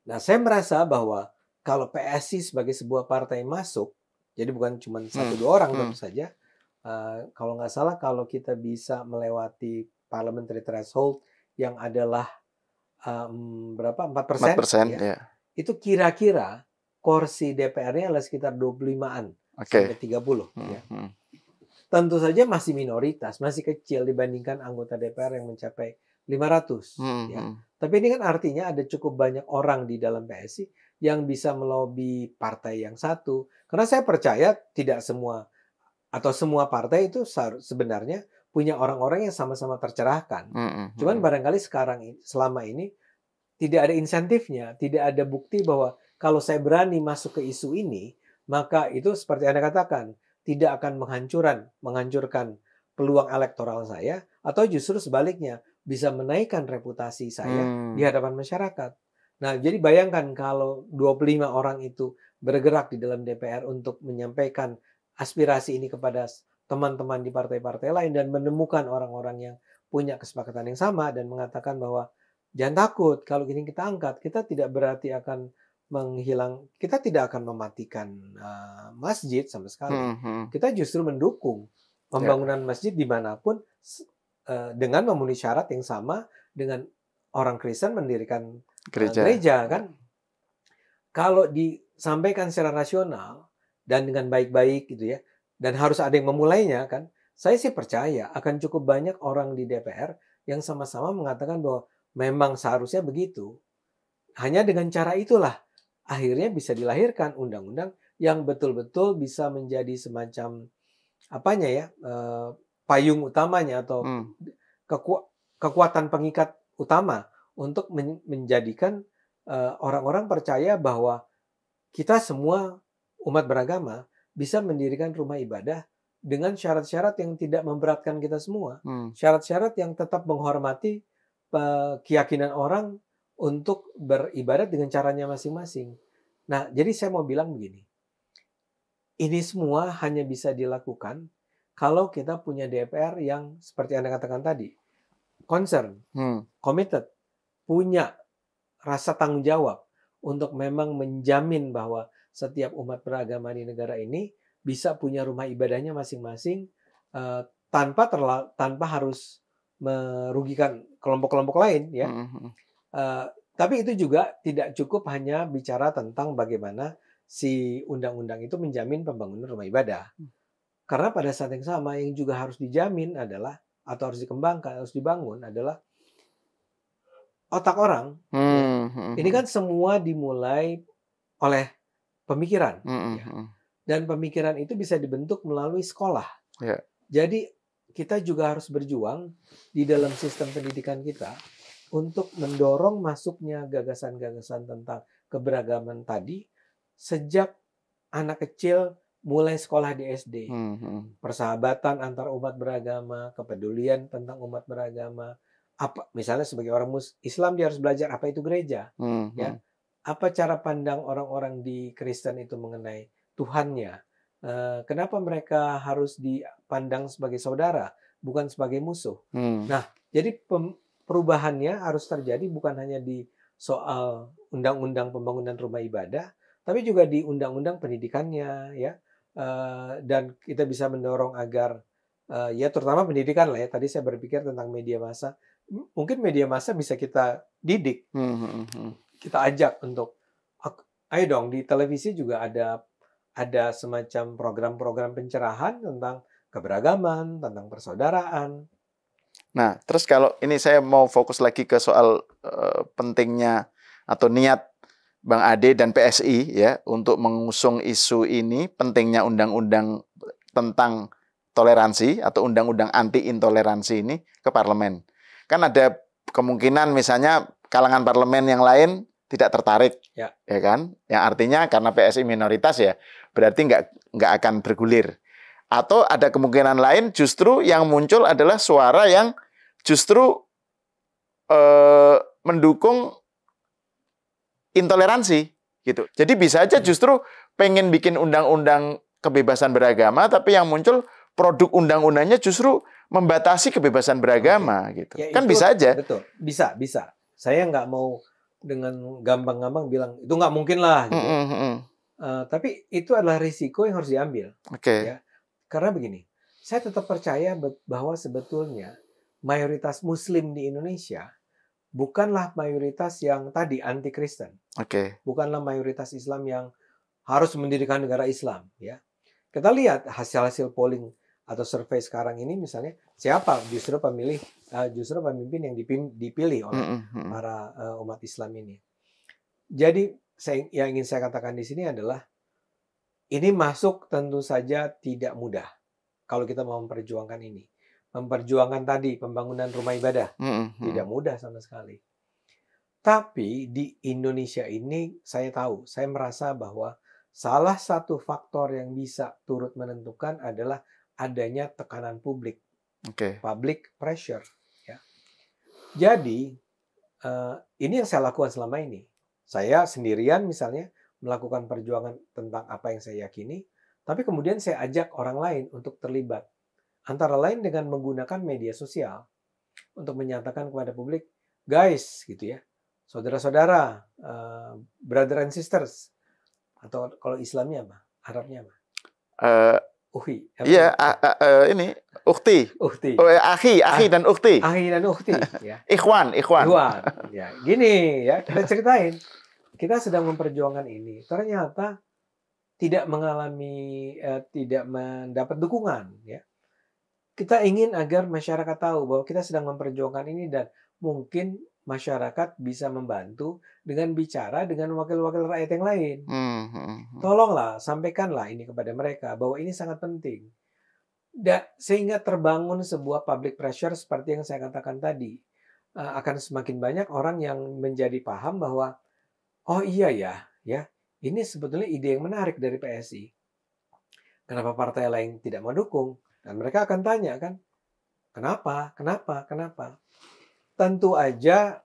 Nah, saya merasa bahwa kalau PSI sebagai sebuah partai masuk, jadi bukan cuma 1-2 orang tentu saja. Kalau nggak salah, kalau kita bisa melewati parliamentary threshold yang adalah berapa 4%, ya, itu kira-kira kursi DPR-nya adalah sekitar 25-an sampai 30. Ya. Tentu saja masih minoritas, masih kecil dibandingkan anggota DPR yang mencapai 500. Ya. Tapi ini kan artinya ada cukup banyak orang di dalam PSI yang bisa melobi partai yang satu. Karena saya percaya tidak semua atau semua partai itu sebenarnya punya orang-orang yang sama-sama tercerahkan. Cuman barangkali selama ini tidak ada insentifnya, tidak ada bukti bahwa kalau saya berani masuk ke isu ini, maka itu seperti Anda katakan, tidak akan menghancurkan peluang elektoral saya, atau justru sebaliknya bisa menaikkan reputasi saya di hadapan masyarakat. Nah, jadi bayangkan kalau 25 orang itu bergerak di dalam DPR untuk menyampaikan aspirasi ini kepada teman-teman di partai-partai lain dan menemukan orang-orang yang punya kesepakatan yang sama dan mengatakan bahwa jangan takut kalau ini kita angkat, kita tidak berarti akan kita tidak akan mematikan masjid sama sekali. Kita justru mendukung pembangunan masjid dimanapun dengan memenuhi syarat yang sama dengan orang Kristen mendirikan gereja kan. Kalau disampaikan secara rasional dan dengan baik-baik gitu ya, dan harus ada yang memulainya kan, saya sih percaya akan cukup banyak orang di DPR yang sama-sama mengatakan bahwa memang seharusnya begitu. Hanya dengan cara itulah akhirnya bisa dilahirkan undang-undang yang betul-betul bisa menjadi semacam payung utamanya atau kekuatan pengikat utama untuk menjadikan orang-orang percaya bahwa kita semua umat beragama bisa mendirikan rumah ibadah dengan syarat-syarat yang tidak memberatkan kita semua. Syarat-syarat yang tetap menghormati keyakinan orang untuk beribadat dengan caranya masing-masing. Nah, jadi saya mau bilang begini. Ini semua hanya bisa dilakukan kalau kita punya DPR yang seperti Anda katakan tadi, concern, committed, punya rasa tanggung jawab untuk memang menjamin bahwa setiap umat beragama di negara ini bisa punya rumah ibadahnya masing-masing tanpa harus merugikan kelompok-kelompok lain, ya. Tapi itu juga tidak cukup hanya bicara tentang bagaimana si undang-undang itu menjamin pembangunan rumah ibadah. Karena pada saat yang sama yang juga harus dijamin adalah, atau harus dikembangkan, harus dibangun adalah otak orang. Ini kan semua dimulai oleh pemikiran. Ya. Dan pemikiran itu bisa dibentuk melalui sekolah. Jadi kita juga harus berjuang di dalam sistem pendidikan kita untuk mendorong masuknya gagasan-gagasan tentang keberagaman tadi sejak anak kecil mulai sekolah di SD. Persahabatan antar umat beragama, kepedulian tentang umat beragama. Misalnya sebagai orang Islam dia harus belajar apa itu gereja, ya. apa cara pandang orang-orang di Kristen itu mengenai Tuhannya? Kenapa mereka harus dipandang sebagai saudara, bukan sebagai musuh? Nah, jadi perubahannya harus terjadi bukan hanya di soal undang-undang pembangunan rumah ibadah, tapi juga di undang-undang pendidikannya, ya. Dan kita bisa mendorong agar ya terutama pendidikan lah ya. Tadi saya berpikir tentang media massa. Mungkin media massa bisa kita didik, kita ajak untuk, ayo dong di televisi juga ada semacam program-program pencerahan tentang keberagaman, tentang persaudaraan. Nah, terus kalau ini saya mau fokus lagi ke soal pentingnya atau niat Bang Ade dan PSI ya untuk mengusung isu ini, pentingnya undang-undang tentang toleransi atau undang-undang anti intoleransi ini ke parlemen. Kan ada kemungkinan misalnya kalangan parlemen yang lain tidak tertarik, ya kan? Yang artinya karena PSI minoritas ya, berarti nggak akan bergulir. Atau ada kemungkinan lain justru yang muncul adalah suara yang justru mendukung intoleransi gitu. Jadi bisa aja justru pengen bikin undang-undang kebebasan beragama, tapi yang muncul produk undang-undangnya justru membatasi kebebasan beragama gitu. Ya, kan itu, bisa aja. Betul, bisa. Saya nggak mau dengan gampang-gampang bilang itu nggak mungkin lah. Gitu. Tapi itu adalah risiko yang harus diambil. Ya. Karena begini, saya tetap percaya bahwa sebetulnya mayoritas Muslim di Indonesia bukanlah mayoritas yang tadi anti Kristen. Bukanlah mayoritas Islam yang harus mendirikan negara Islam. Ya, kita lihat hasil-hasil polling atau survei sekarang ini misalnya siapa justru pemimpin yang dipilih oleh para umat Islam ini. Jadi yang ingin saya katakan di sini adalah ini masuk tentu saja tidak mudah kalau kita mau memperjuangkan ini. Memperjuangkan tadi pembangunan rumah ibadah tidak mudah sama sekali. Tapi di Indonesia ini saya merasa bahwa salah satu faktor yang bisa turut menentukan adalah adanya tekanan publik, public pressure. Ya. Jadi ini yang saya lakukan selama ini. Saya sendirian misalnya melakukan perjuangan tentang apa yang saya yakini, tapi kemudian saya ajak orang lain untuk terlibat. Antara lain dengan menggunakan media sosial untuk menyatakan kepada publik, guys, gitu ya, saudara-saudara, brother and sisters, atau kalau Islamnya apa? Arabnya apa? Uhi. Iya, ini ukhti. Oh, akhi dan ukhti. Akhi dan ukhti. Ya. Ikhwan. Ya, gini ya, kita ceritain. Kita sedang memperjuangkan ini. Ternyata tidak mendapat dukungan. Ya. Kita ingin agar masyarakat tahu bahwa kita sedang memperjuangkan ini dan mungkin masyarakat bisa membantu dengan bicara dengan wakil-wakil rakyat yang lain. Tolonglah, sampaikanlah ini kepada mereka bahwa ini sangat penting. Sehingga terbangun sebuah public pressure seperti yang saya katakan tadi. Akan semakin banyak orang yang menjadi paham bahwa oh iya ya, ini sebetulnya ide yang menarik dari PSI. Kenapa partai lain tidak mendukung? Dan mereka akan tanya kan, kenapa? Tentu aja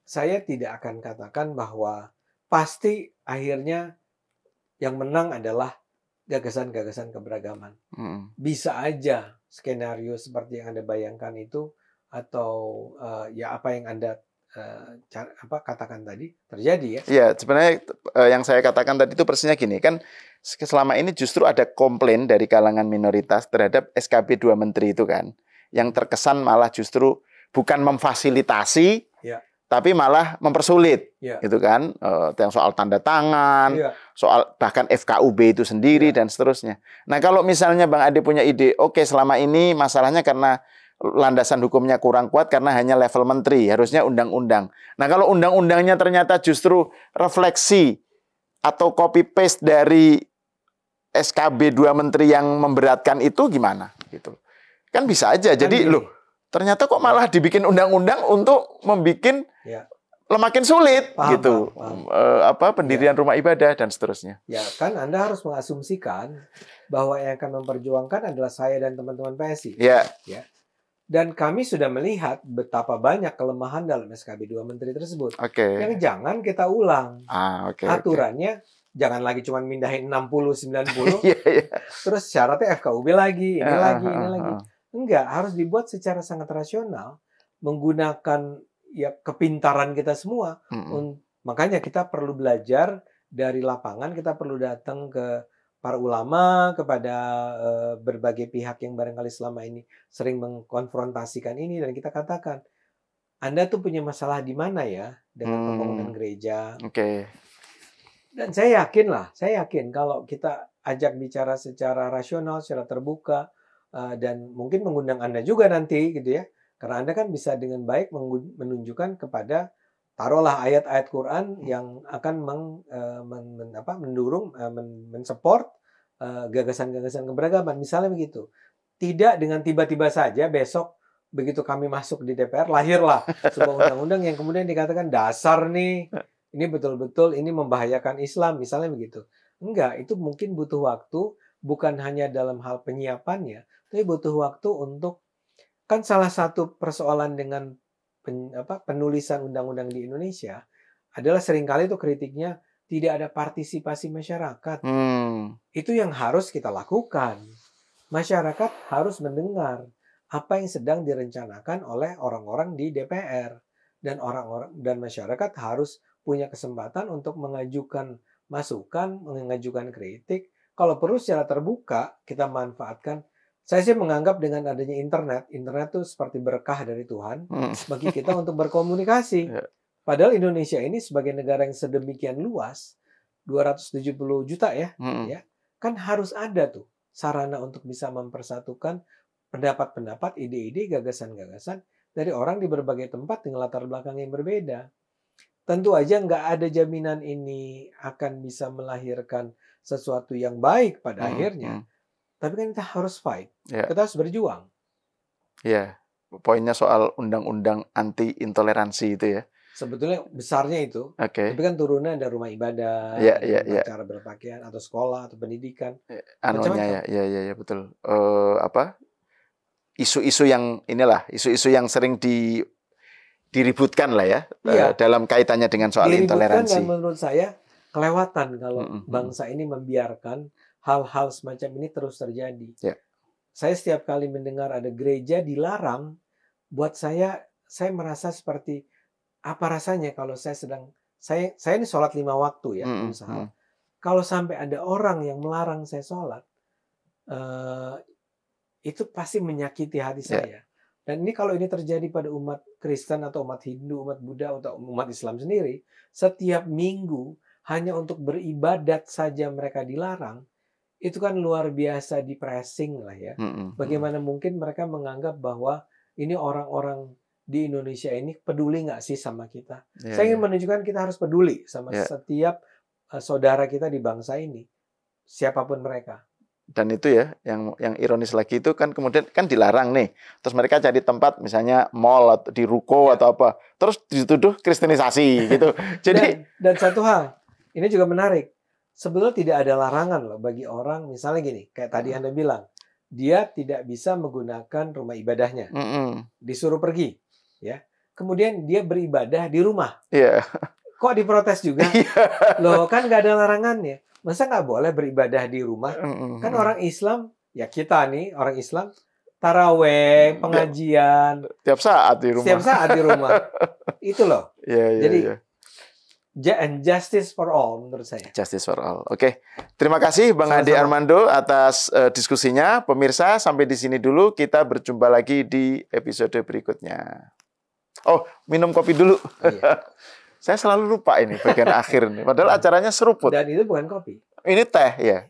saya tidak akan katakan bahwa pasti akhirnya yang menang adalah gagasan-gagasan keberagaman. Bisa aja skenario seperti yang Anda bayangkan itu atau ya apa yang Anda katakan tadi terjadi ya. Iya, sebenarnya yang saya katakan tadi itu persisnya gini, kan selama ini justru ada komplain dari kalangan minoritas terhadap SKB 2 Menteri itu kan, yang terkesan malah justru bukan memfasilitasi, tapi malah mempersulit, gitu kan? Yang soal tanda tangan, soal bahkan FKUB itu sendiri dan seterusnya. Nah, kalau misalnya Bang Ade punya ide, oke, selama ini masalahnya karena landasan hukumnya kurang kuat karena hanya level menteri, harusnya undang-undang. Nah, kalau undang-undangnya ternyata justru refleksi atau copy paste dari SKB 2 Menteri yang memberatkan itu gimana? Gitu. Kan bisa aja. Jadi ternyata kok malah dibikin undang-undang untuk membuat makin sulit gitu. Pendirian rumah ibadah dan seterusnya. Ya, kan Anda harus mengasumsikan bahwa yang akan memperjuangkan adalah saya dan teman-teman PSI. Ya. Dan kami sudah melihat betapa banyak kelemahan dalam SKB 2 Menteri tersebut. Yang jangan kita ulang. Aturannya jangan lagi cuma mindahin 60-90. Terus syaratnya FKUB lagi, ini lagi. Enggak, harus dibuat secara sangat rasional. Menggunakan ya kepintaran kita semua. Makanya kita perlu belajar dari lapangan, kita perlu datang ke para ulama, kepada berbagai pihak yang barangkali selama ini sering mengkonfrontasikan ini, dan kita katakan, Anda tuh punya masalah di mana ya dengan pembangunan gereja. Dan saya yakin kalau kita ajak bicara secara rasional, secara terbuka, dan mungkin mengundang Anda juga nanti gitu ya, karena Anda kan bisa dengan baik menunjukkan kepada, taruhlah ayat-ayat Quran yang akan mendorong, mensupport gagasan-gagasan keberagaman. Misalnya begitu. Tidak dengan tiba-tiba saja besok begitu kami masuk di DPR, lahirlah sebuah undang-undang yang kemudian dikatakan dasar nih, ini betul-betul ini membahayakan Islam, misalnya begitu. Enggak, itu mungkin butuh waktu, bukan hanya dalam hal penyiapannya, tapi butuh waktu untuk, kan salah satu persoalan dengan penulisan undang-undang di Indonesia adalah seringkali itu kritiknya tidak ada partisipasi masyarakat. Itu yang harus kita lakukan. Masyarakat harus mendengar apa yang sedang direncanakan oleh orang-orang di DPR, dan masyarakat harus punya kesempatan untuk mengajukan masukan, mengajukan kritik. Kalau perlu secara terbuka kita manfaatkan. Saya sih menganggap dengan adanya internet itu seperti berkah dari Tuhan bagi kita untuk berkomunikasi. Padahal Indonesia ini sebagai negara yang sedemikian luas, 270 juta ya, kan harus ada tuh sarana untuk bisa mempersatukan pendapat-pendapat, ide-ide, gagasan-gagasan dari orang di berbagai tempat dengan latar belakang yang berbeda. Tentu aja nggak ada jaminan ini akan bisa melahirkan sesuatu yang baik pada akhirnya. Tapi kan kita harus fight. Kita harus berjuang. Poinnya soal undang-undang anti intoleransi itu ya. Sebetulnya besarnya itu. Tapi kan turunnya ada rumah ibadah, cara berpakaian, atau sekolah, atau pendidikan. Ya betul. Isu-isu yang isu-isu yang sering diributkan lah ya, dalam kaitannya dengan soal intoleransi. Dan menurut saya kelewatan kalau bangsa ini membiarkan hal-hal semacam ini terus terjadi. Saya setiap kali mendengar ada gereja dilarang, buat saya merasa seperti apa rasanya kalau saya ini sholat 5 waktu ya, usaha. Kalau sampai ada orang yang melarang saya sholat, itu pasti menyakiti hati saya. Dan ini kalau ini terjadi pada umat Kristen atau umat Hindu, umat Buddha, atau umat Islam sendiri, setiap minggu hanya untuk beribadat saja mereka dilarang, itu kan luar biasa depressing lah ya. Bagaimana mungkin mereka menganggap bahwa ini orang-orang di Indonesia ini peduli nggak sih sama kita? Saya ingin menunjukkan kita harus peduli sama setiap saudara kita di bangsa ini, siapapun mereka. Dan itu ya, yang ironis lagi itu kan kemudian kan dilarang nih. Terus mereka cari tempat misalnya mall atau di ruko atau apa. Terus dituduh kristenisasi gitu. Jadi dan satu hal, ini juga menarik. Sebetulnya tidak ada larangan loh bagi orang, misalnya gini, kayak tadi Anda bilang, dia tidak bisa menggunakan rumah ibadahnya, disuruh pergi, ya. Kemudian dia beribadah di rumah. Kok diprotes juga? Loh kan nggak ada larangannya. Masa nggak boleh beribadah di rumah? Kan orang Islam, ya kita nih orang Islam, taraweh, pengajian, tiap saat di rumah. Setiap saat di rumah. Itu loh. Jadi and justice for all menurut saya. Justice for all. Oke. Terima kasih Bang Ade Armando atas diskusinya. Pemirsa, sampai di sini dulu. Kita berjumpa lagi di episode berikutnya. Oh, minum kopi dulu. Saya selalu lupa ini bagian akhir nih. Padahal acaranya seruput. Dan itu bukan kopi. Ini teh ya.